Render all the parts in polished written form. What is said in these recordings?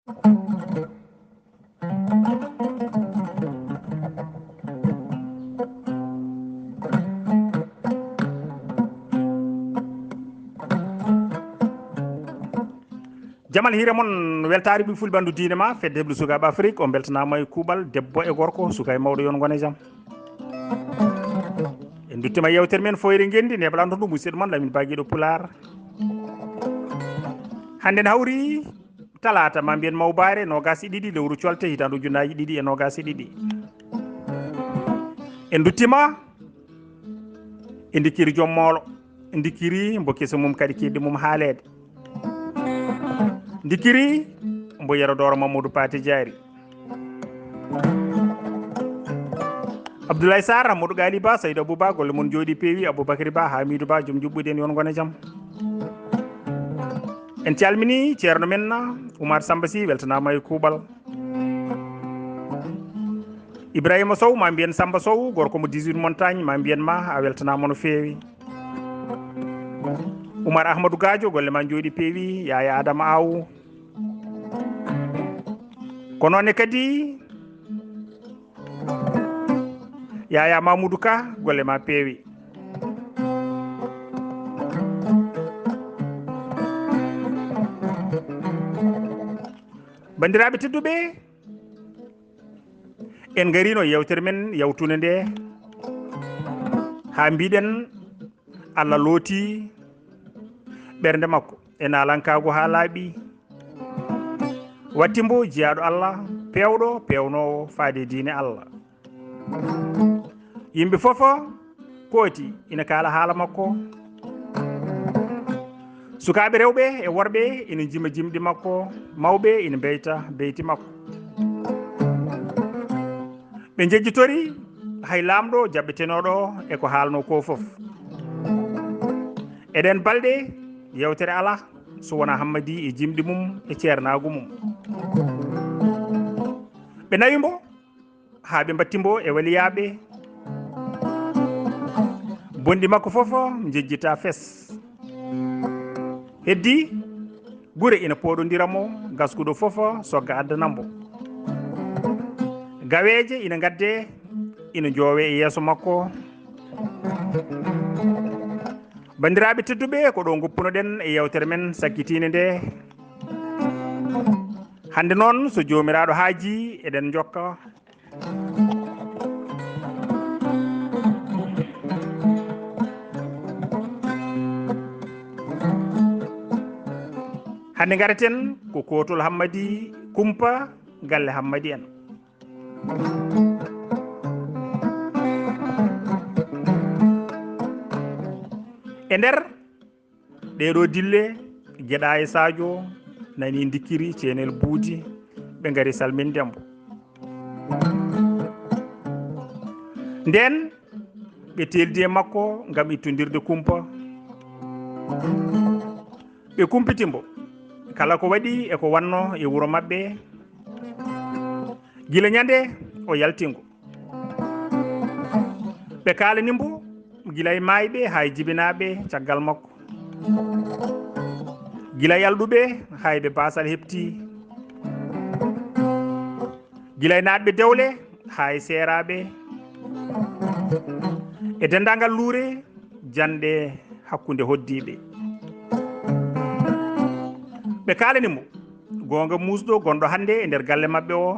jamal hire mon weltare ɓi fulɓandu diine ma fedde heblu sukaɓe afrique o beltanama e kuuɓal debbo e gorko suka e mawɗo yon gone jaam en duttima yewtere men foyre gendi nde ɓalanto ɗum musidɗo moon Lamine Baguiɗo Pular hande ne hawri talata ma mbiyen mawbare nogas e ɗiɗi lewru colte hitandu ujunnaji ɗiɗi e nogas e ɗiɗi en duttima e dikkiri joom moolo dikkiri mbo kesa mum kadi keddi mum haalede dikkiri mbo yerodoro Mamadou Paté Diary Abdoulaye Sarr Amadou Gali Ba Saydou Abouba golle mon jooɗi peewi Aboubacry Ba Hamidou Ba joom juɓɓudi en yon gone jaam en calmini ceerno men Oumar Samba Sy weltanama e kuuɓal Ibrahima Sow ma mbiyen Samba Sow gorko mo 18 montagne ma mbiyen ma a weltanama no feewi Oumar Ahmadou Gadio golle ma jooɗi peewi Yaya Adama Aw ko noonne kadi Yaya Mamoudou Ka golle ma peewi bandiraɓe tedduɓe en garino yewtere men yawtune nde ha mbiɗen Allah looti ɓernde makko e nalankago ha laaɓi watti mbo jiyaɗo Allah pewɗo pewnowo faade diine Allah yimɓe fofo kooti ina kaala haala makko sukaɓe rewɓe e worɓe ina jima jimɗi makko mawɓe ina beyta beyti makko ɓe jejjitori hay lamɗo jaɓɓetenoɗo e ko haalno ko foof eɗen balɗe yewtere ala so wona hammadi e jimɗi mum e ceernagu mum ɓe nawimbo ha ɓe battimbo e waliyaɓe bonɗi makko foof jejjita fes heddi guure ina poɗodiramo gaskuɗo foof sogga addanambo gaweje ina gadde ina joowe e yeeso makko bandiraɓe tedduɓe ko ɗo goppunoɗen e yewtere men sakkitine nde hande noon so jomiraɗo haaji eɗen jokka hande garaten ko kotol Hammadi Kumpa galle Hammadi en e nder ɗeɗo dille Gueɗa e Sadio nani dikkiri Cenel Buudi ɓe gari salmindembo nden ɓe teldi e makko gam ittodirde kumpa ɓe kumpitimbo kala ko waɗi eko wanno e wuuro mabɓe gila ñande o yaltingo ɓe kalanimbo gila e mayɓe hay jibinaɓe caggal makko gila e alɗuɓe hayɓe basal hepti gila e natɓe dewle hay seeraɓe e dendagal luure janɗe hakkude hoddiɓe ɓe kalanimo gonga musɗo gonɗo hande e nder galle mabɓe o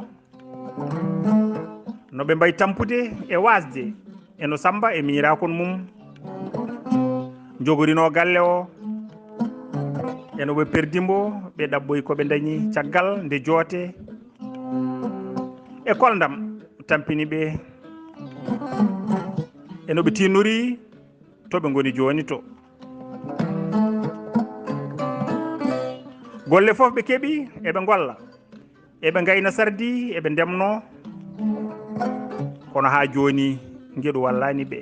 no ɓe mbayi tampude e wasde eno Samba e miirakon mum jogorino galle o eno ɓe perdimbo ɓe ɗabboyi koɓe dañi caggal nde joote e koldam tampini ɓe eno ɓe tinnori to ɓe goni joni to golle fof ɓe keeɓi eɓe golla eɓe gayna sardi eɓe ndemno kono ha joni gueɗu wallani ɓe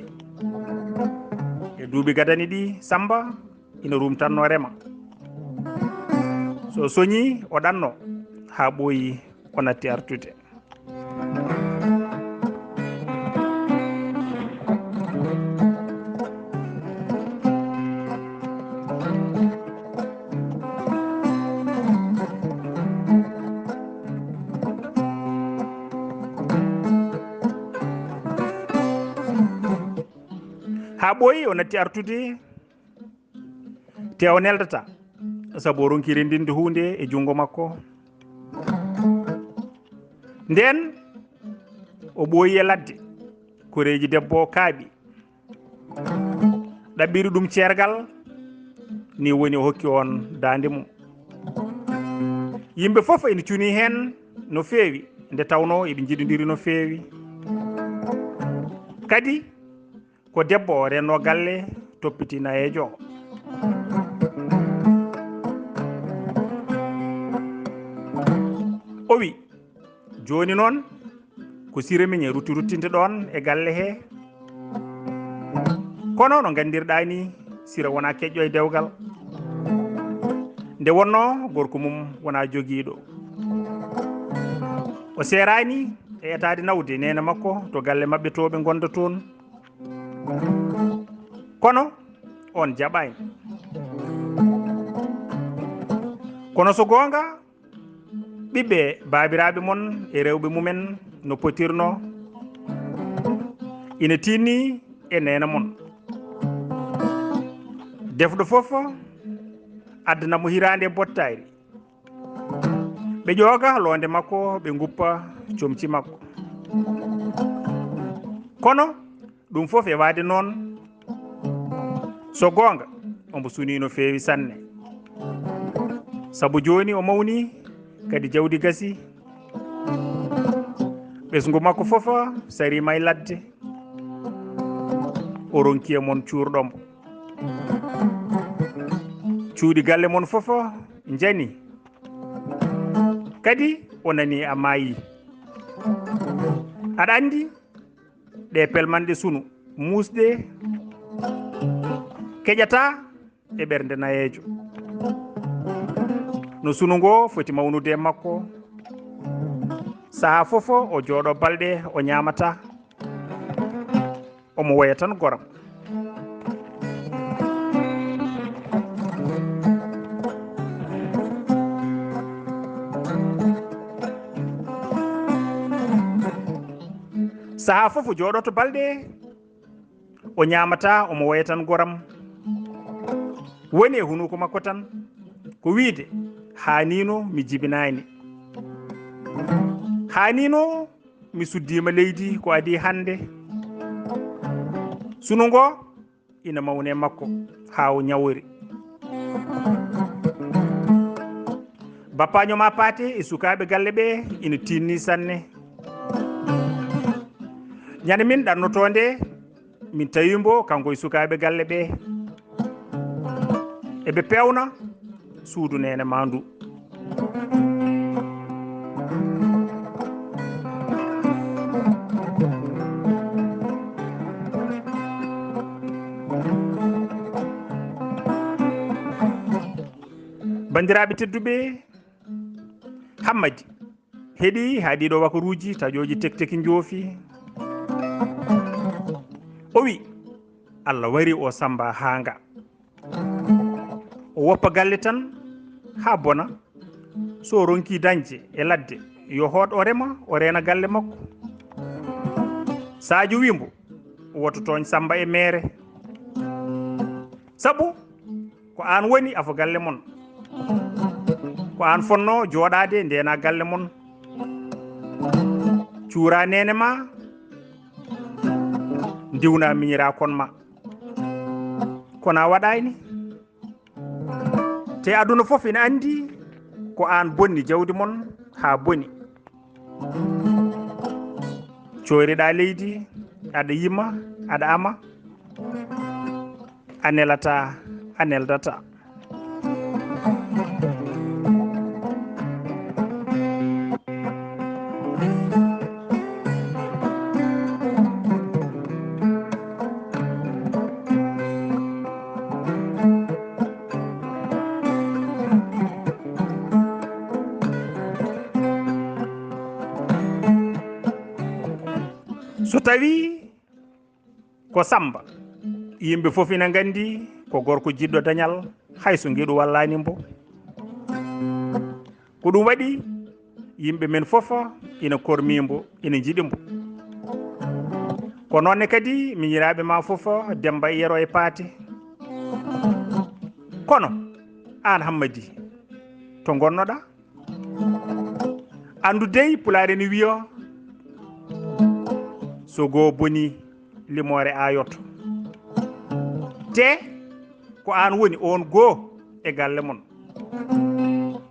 e duuɓi gadani ɗi Samba ina rumtanno rema so soñi o ɗanno ha ɓooyi o natti artude ha ɓooyi o natti artude te o neldata sabu o ronki rendinde hunde e jungo makko nden o ɓooyi e ladde koreji debbo kaaɓi ɗaɓɓiri ɗum ceergal ni woni o hokki on dande mum yimɓe fof ene cuni hen no feewi nde tawno eɓe jiɗodiri no feewi kadi ko debbo o renno galle toppiti nayejo o wi joni noon ko sire min e rutti ruttinde ɗon e galle he kono no gandirɗa ni sira wona keƴƴo e dewgal nde wonno gorko mum wona joguiɗo o serani e etade nawde nene makko to galle mabɓe to ɓe gonda toon kono on jaɓani kono so gonga ɓiɓɓe babiraɓe mon e rewɓe mumen no potirno ina tinni e nena mon defɗo fof addanamo hirande e bottari ɓe ƴooga londe makko ɓe guppa comci makko kono ɗum fof e wade noon so gonga omo suni no fewi sanne sabu joni o mawni kadi jawdi gasi ɓesgu makko fof sarima e ladde o ronki e mon cuurɗomo cuuɗi galle mon fof jani kadi o nani a maayi aɗa andi ɗe pelmanɗe sunu musɗe keƴata e ɓernde nayejo no sunu ngo foti mawnude makko saaha fof o jooɗo balɗe o ñamata omo woya tan goram saaha fof o jooɗoto balɗe o ñamata omo woya tan goram woni e hunuko makko tan ko wiide hanino mi jibinani hanino mi suddima leydi ko adi hande sunu ngo ina mawne makko ha o ñawori bappaño ma paate e sukaɓe galle ɓe ina tinni sanne ñande min ɗannotonde min tawimbo kanko e sukaɓe galle ɓe eɓe pewna suudu nene mandu bandiraɓe tedduɓe hammadi heeɗi ha ɗiɗo wakaruji taƴoji tekteki joofi o wi Allah wari o samba hanga o woppa galle tan ha bona so ronki dañde e ladde yo hoot o rema o rena galle makko Sadio wimbo woto toñ samba e mere sabu ko an woni afo galle mon ko an fonno jooɗade ndena galle mon cuura nene ma diwna miñira kon ma kono a waɗayni te aduna fof ina andi ko an bonni jawdi mon ha boni coyriɗa leydi aɗa yima aɗa ama a nelata a neldata so tawi ko Samba yimɓe fof ina gandi ko gorko jiɗɗo dañal hayso ngeɗu wallani mbo ko ɗum waɗi yimɓe men fof ina kormimbo ina jiɗimbo ko nonne kadi miñiraɓe ma fof Demba Yero e Paate kono an Hammadi to gonnoɗa andu dey pulaare ni wiyo so go boni limore ayoto te ko an woni on goo e galle mon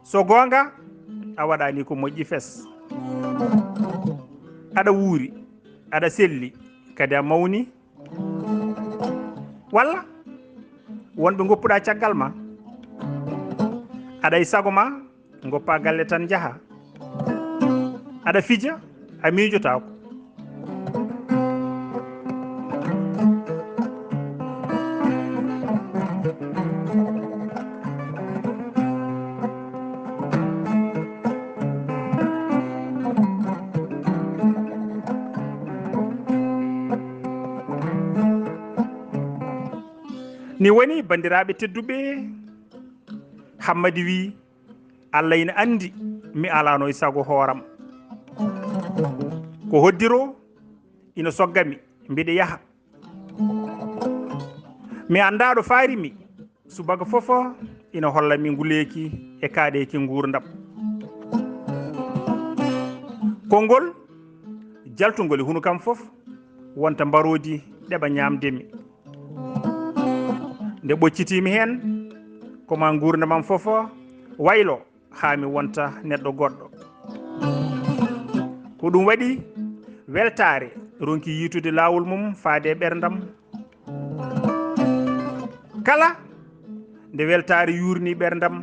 so gonga a waɗani ko moƴƴi fes aɗa wuuri aɗa selli kadi a mawni walla wonɓe goppuɗa caggal ma aɗa e sago ma goppa galle tan jaaha aɗa fija a miijotako ni woni bandiraɓe tedduɓe Hammadi wi Allah ina andi mi alano e sago hooram ko hoddiro ina soggami mbiɗa yaha mi anda ɗo farimi subaga fofo ina hollami nguleki e kaaɗeki gurdam konngol jaltugol hunu kam fof wonta mbarodi ɗeɓa ñamdemi nde ɓoccitimi hen koma gurdamam fofo waylo ha mi wonta neɗɗo goɗɗo ko ɗum waɗi weltare ronki yitude lawol mum faade ɓerdam kala nde weltare yurni ɓerdam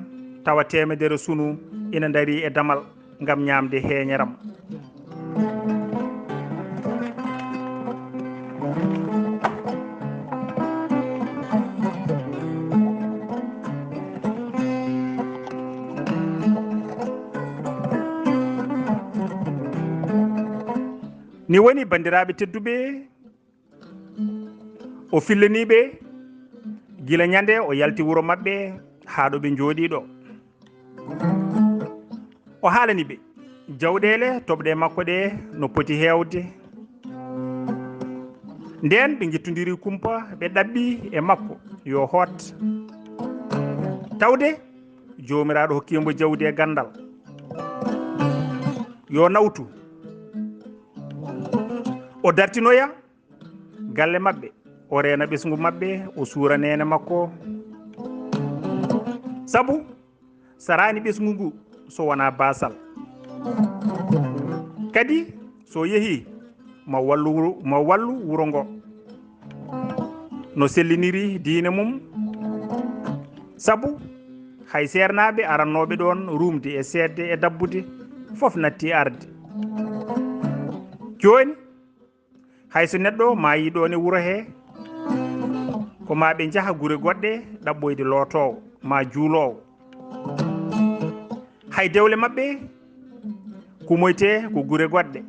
tawa temedere sunu ina dari e damal ngam ñamde heñeram ni woni bandiraɓe tedduɓe o fillaniɓe gila ñande o yalti wuuro mabɓe ha ɗo ɓe jooɗi ɗo o haalani ɓe jawɗele toɓɗe makko ɗe no poti hewde nden ɓe guittodiri kumpa ɓe ɗaɓɓi e makko yo hoot tawde jomiraɗo hokkimo jawdi e gandal yo nawtu o dartinoya galle mabɓe o reena ɓesgu mabɓe o suura nene makko sabu sarani ɓesgu ngu so wona basal kadi so yeehi mo wallu wuro ngo no selliniri diine mum sabu hay sernaɓe arannoɓe ɗon rumde e sedde e dabbude fof natti arde joni hayso neɗɗo ma yiɗon e wuuro he ko ma ɓe jaaha gure goɗɗe ɗaɓɓoyde lootowo ma juulowo hay dewle mabɓe kumoyte ko gure goɗɗe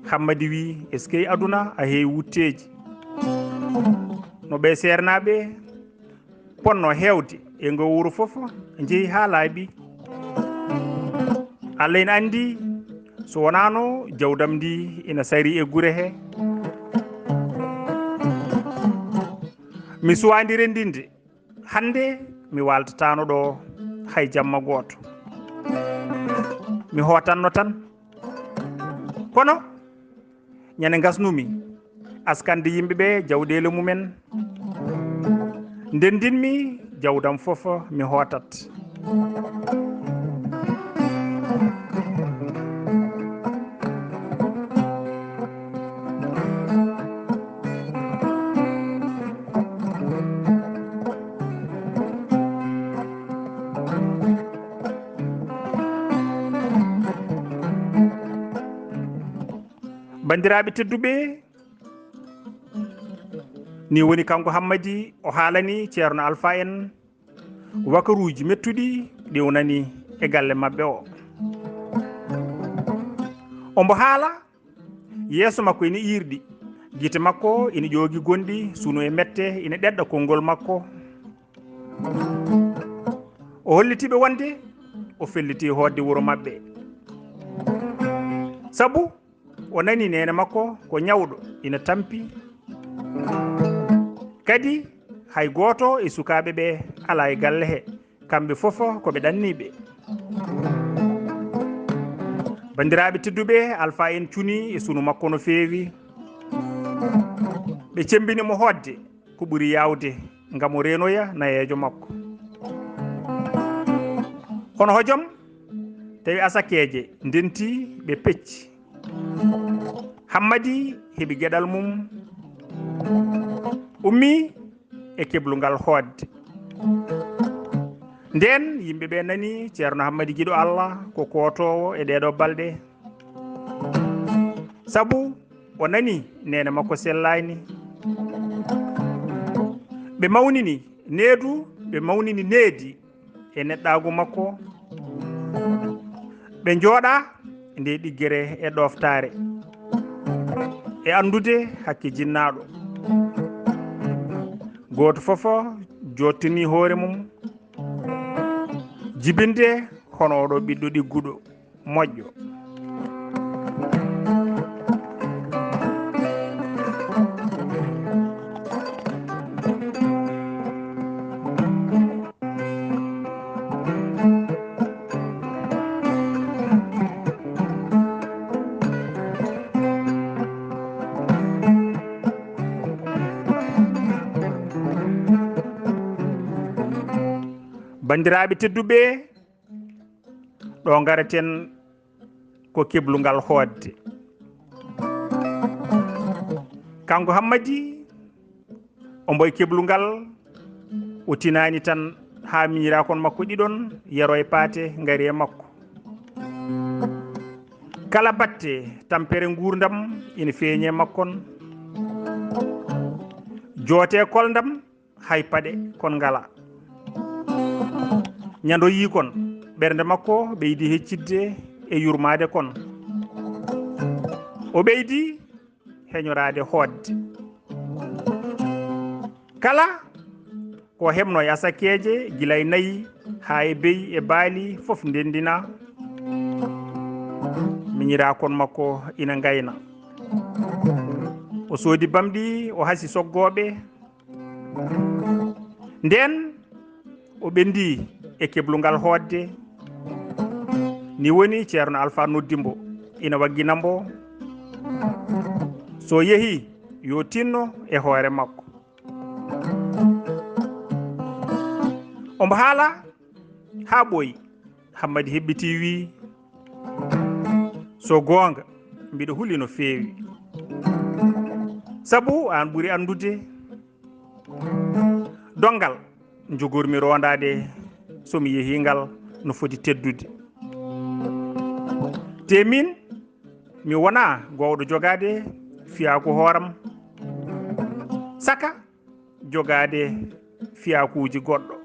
Hammadi wi eskey aduna a heewi wutteji no ɓe sernaɓe ponno hewde e ngo wuuro fof jeehi ha laaɓi Allah ina andi so wonano jawdam ndi ina sari e gure he mi suwandi rendinde hande mi waltatano ɗo hay jamma goto mi hotanno tan kono ñande gasnumi askande yimɓeɓe jawɗele mumen nden dinmi jawdam fof mi hotat bandiraɓe tedduɓe ni woni kanko Hammadi o haalani ceerno Alpha en wakaruji mettuɗi ɗi o nani e galle mabɓe o ombo haala yeeso makko ina irɗi guite makko ina ƴoogi gonɗi suno e mette ina ɗeɗɗa konngol makko o hollitiɓe wonde o felliti hodde wuuro mabɓe sabu o nani nene makko ko nyawɗo ina tampi kadi hay goto e sukaɓe ɓe ala e galle he kamɓe fofo koɓe ɗanniɓe bandiraɓe tedduɓe Alpha en cuni e sunu makko no feewi ɓe cembinimo hodde ko ɓuuri yawde ngam o renoya nayejo makko hono hojom tawi asakeje ndenti ɓe pecci Hammadi heɓi gueɗal mum ummi e keblungal hodde nden yimɓeɓe nani ceerno Hammadi guiɗo Allah ko kotowo e ɗeɗo balɗe saabu o nani nene makko sellani ɓe mawnini needu ɓe mawnini needi e neɗɗagu makko ɓe jooɗa nde ɗiggere e ɗoftare e andude hakke jinnaɗo goto fofo jottini hoore mum jibinde hono oɗo ɓiɗɗo ɗigguɗo moƴƴo bandiraɓe tedduɓe ɗo garaten ko keblungal hodde kanko Hammadi ombo e keblungal o tinani tan ha miirakon makko ɗiɗon yero e paate ngari e makko kala batte tampere gurdam ina feeñe makkon joote koldam hay paɗe kon ngala ñando yi kon ɓernde makko ɓeydi heccidde e yurmade kon o ɓeydi heñorade hodde kala ko hebno e asakeje gila e nayyi ha e beyi e baali foof ndendina miñirakon makko ina gayna o soodi bamɗi o hasi soggoɓe nden o ɓendi e keblungal hodde ni woni ceerno Alpha noddimbo ina wagginambo so yeehi yo tinno e hoore makko ombo haala ha ɓooyi Hammadi hebbiti wi so goonga mbiɗa huuli no feewi sabu an ɓuuri andude dongal jogormi rondade somi yeehingal no foti teddude te min mi wona gowɗo jogade fiyaku hooram saka jogade fiyakuji goɗɗo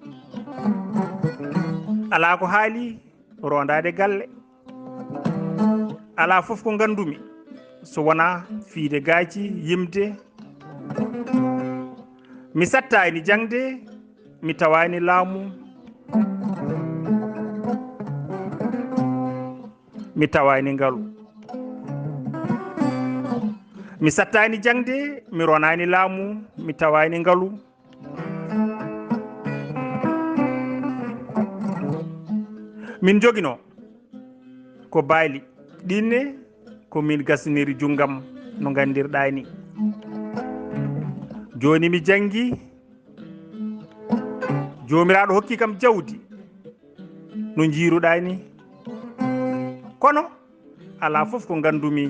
ala ko haali rondade galle ala fof ko gandumi so wona fiide gaaci yimde mi sattani jangde mi tawani laamu mi tawani ngalu mi sattani jangde mi ronani laamu mi tawani ngalu min jogino ko baali ɗinne ko min gasniri junggam no gandirɗa ni joni mi jangi jomiraɗo hokki kam jawdi no jiiruɗa ni kono ala fof ko gandumi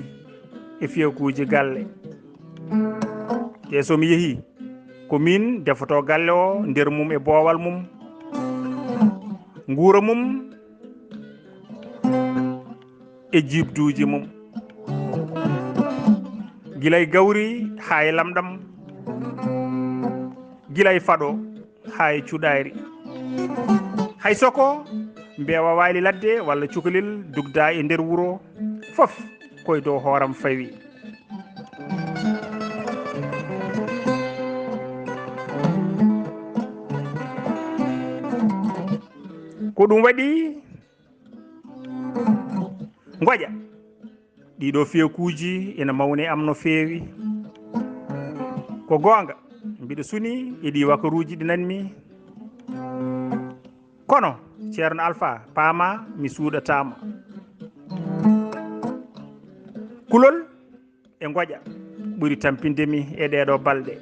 e fiyakuji galle te somi yeehi ko min defoto galle o nder mum e boowal mum nguura mum e jibduji mum gilay gawri ha e lamɗam gilay faɗo ha e cuɗayri hay soko mbewa wali ladde walla cukalel dugda e nder wuro fof koye dow hooram fawi ko ɗum waɗi goƴa ɗiɗo feekuji ina mawni am no feewi ko goonga mbiɗa suni e ɗi wakaruji ɗi nanmi kono ceerno Alpha paama mi suuɗatama kulol e goƴa ɓuri tampindemi e ɗeɗo balɗe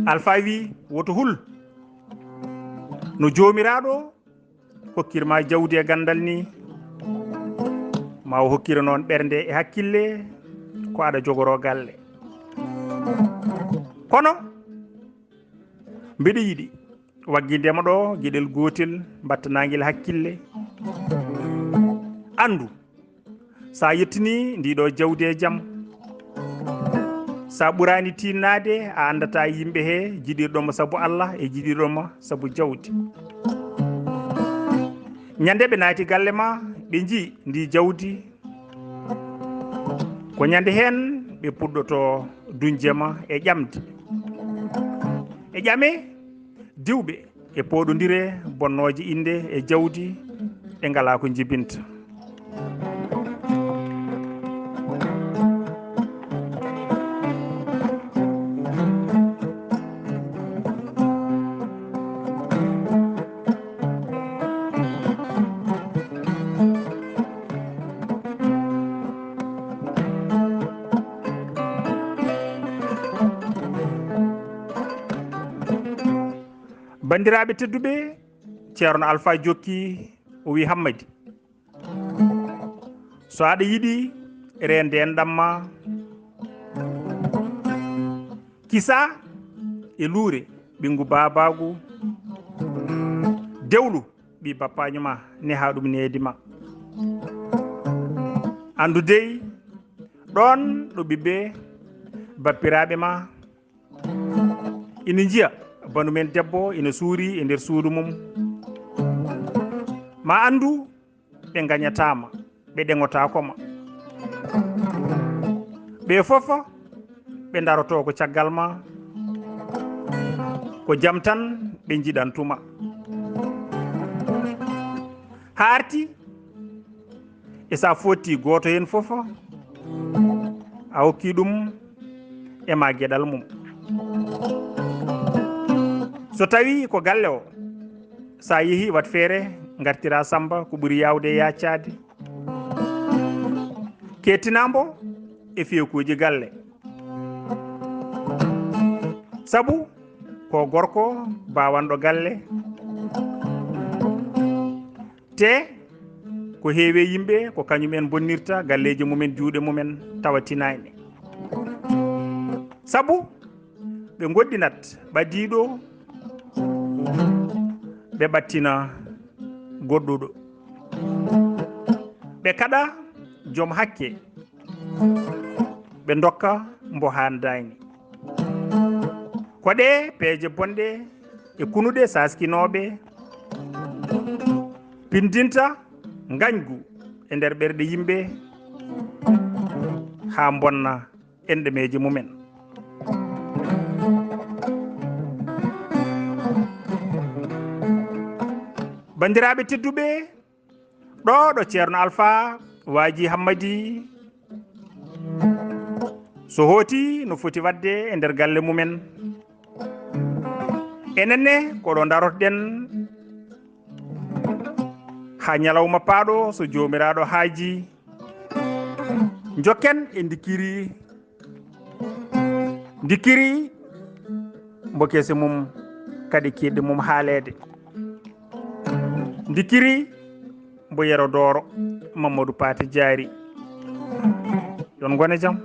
Alpha wi woto hul no joomiraɗo hokkirma jawdi e gandal ni ma o hokkira noon ɓernde e hakkille ko aɗa jogoro galle kono mbiɗa yiɗi waggidema ɗo gueɗel gotel battanaguel hakkille andu sa yettini ndiɗo jawdi e jaam sa ɓurani tinnade a andata yimɓe he jiɗirɗoma saabu Allah e jiɗirɗoma saabu jawdi ñande ɓe naati galle ma ɓe jii ndi jawdi ko ñande hen ɓe puɗɗoto dunjema e ƴamde e ƴame diwɓe e poɗodire bonnoje inde e jawdi ɗe ngala ko jibinta bandiraɓe tedduɓe ceerno Alpha jokki o wi Hammadi so aɗa yiɗi rende en ɗamma kisa e luure ɓingu babagu dewlu ɓi bappaño ma ne ha ɗum needi ma andu dey ɗon ɗo ɓiɓɓe bappiraɓe ma ina jiya banumen debbo ina suuri e nder suudu mum ma andu ɓe gañatama ɓe ɗeŋotakoma ɓe fofa ɓe daroto ko caggal ma ko jaam tan ɓe jiɗantuma ha arti e sa fotti goto hen fofa a hokki ɗum e ma gueɗal mum so tawi ko galle o sa yeehi wat feere gartira Samba ko ɓuuri yawde e yaccade kettinambo e feekuji galle sabu ko gorko bawanɗo galle te ko heewe yimɓe ko kañumen bonnirta galleji mumen juuɗe mumen tawa tinani sabu ɓe goɗɗinat ɓadiɗo ɓe ɓattina goɗɗuɗo ɓe kaɗa joom hakke ɓe dokka mbo handani ko ɗe peeje bonɗe e kunuɗe saskinoɓe pindinta gañgu e nder ɓerɗe yimɓe ha bonna enɗemeji mumen bandiraɓe tedduɓe ɗo ceerno Alpha waaji Hammadi so hooti no foti wadde e nder galle mumen enenne koɗo darotoɗen ha ñalawma paaɗo so jomiraɗo haaji jokken e dikiri mbo kese mum kadi kiɗɗe mum haalede dikiri mbo yero dooro Mamadou Paté Diary yon gone jaam